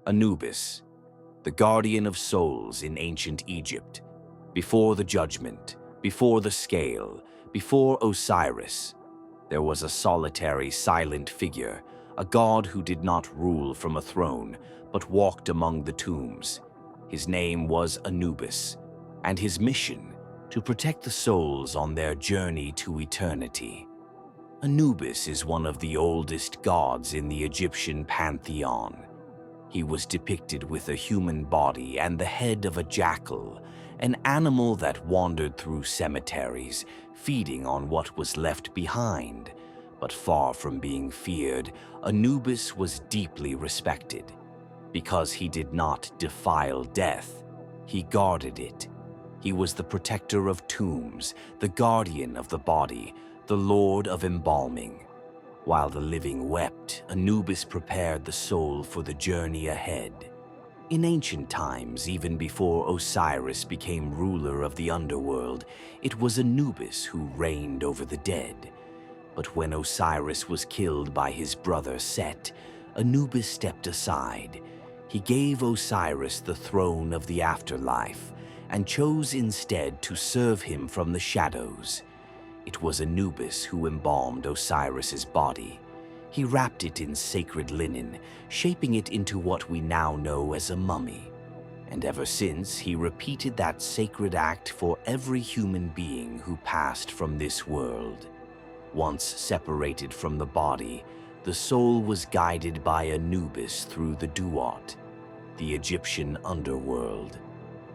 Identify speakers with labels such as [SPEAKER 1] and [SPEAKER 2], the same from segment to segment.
[SPEAKER 1] Anubis, the guardian of souls in ancient Egypt. Before the judgment, before the scale, before Osiris, there was a solitary, silent figure, a god who did not rule from a throne, but walked among the tombs. His name was Anubis, and his mission, to protect the souls on their journey to eternity. Anubis is one of the oldest gods in the Egyptian pantheon. He was depicted with a human body and the head of a jackal, an animal that wandered through cemeteries, feeding on what was left behind. But far from being feared, Anubis was deeply respected. Because he did not defile death, he guarded it. He was the protector of tombs, the guardian of the body, the lord of embalming. While the living wept, Anubis prepared the soul for the journey ahead. In ancient times, even before Osiris became ruler of the underworld, it was Anubis who reigned over the dead. But when Osiris was killed by his brother Set, Anubis stepped aside. He gave Osiris the throne of the afterlife and chose instead to serve him from the shadows. It was Anubis who embalmed Osiris's body. He wrapped it in sacred linen, shaping it into what we now know as a mummy. And ever since, he repeated that sacred act for every human being who passed from this world. Once separated from the body, the soul was guided by Anubis through the Duat, the Egyptian underworld.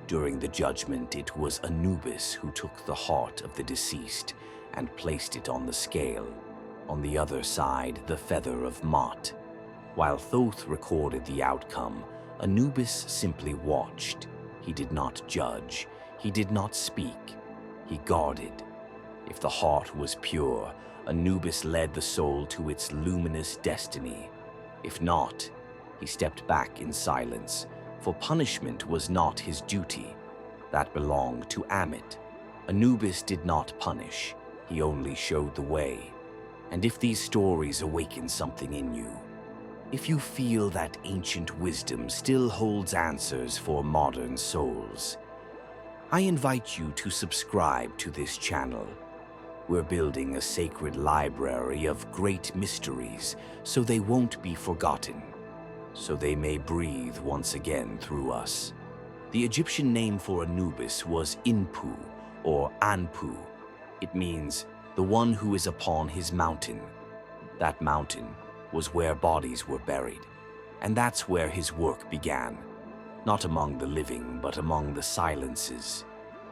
[SPEAKER 1] During the judgment, it was Anubis who took the heart of the deceased and placed it on the scale. On the other side, the feather of Mot. While Thoth recorded the outcome, Anubis simply watched. He did not judge. He did not speak. He guarded. If the heart was pure, Anubis led the soul to its luminous destiny. If not, he stepped back in silence, for punishment was not his duty. That belonged to Ammit. Anubis did not punish. He only showed the way. And if these stories awaken something in you, if you feel that ancient wisdom still holds answers for modern souls, I invite you to subscribe to this channel. We're building a sacred library of great mysteries so they won't be forgotten, so they may breathe once again through us. The Egyptian name for Anubis was Inpu, or Anpu. It means the one who is upon his mountain. That mountain was where bodies were buried, and that's where his work began. Not among the living, but among the silences.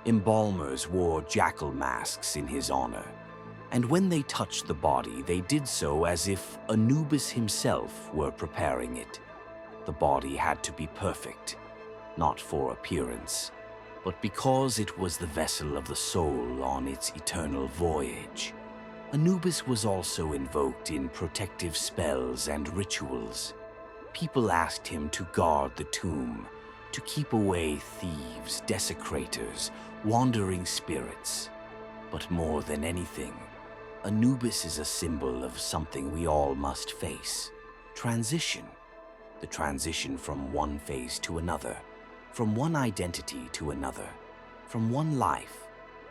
[SPEAKER 1] Embalmers wore jackal masks in his honor, and when they touched the body, they did so as if Anubis himself were preparing it. The body had to be perfect, not for appearance, but because it was the vessel of the soul on its eternal voyage. Anubis was also invoked in protective spells and rituals. People asked him to guard the tomb, to keep away thieves, desecrators, wandering spirits. But more than anything, Anubis is a symbol of something we all must face: transition. The transition from one phase to another, from one identity to another, from one life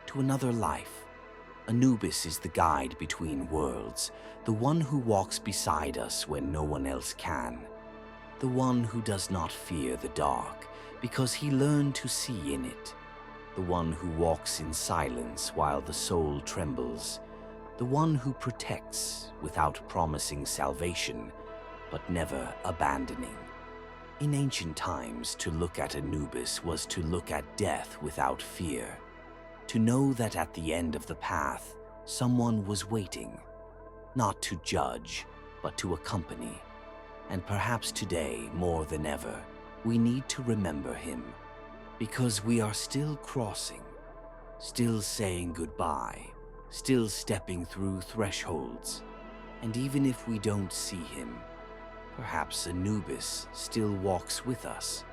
[SPEAKER 1] to another life. Anubis is the guide between worlds, the one who walks beside us when no one else can, the one who does not fear the dark because he learned to see in it, the one who walks in silence while the soul trembles, the one who protects without promising salvation, but never abandoning. In ancient times, to look at Anubis was to look at death without fear, to know that at the end of the path, someone was waiting, not to judge, but to accompany. And perhaps today, more than ever, we need to remember him, because we are still crossing, still saying goodbye, still stepping through thresholds. And even if we don't see him, perhaps Anubis still walks with us,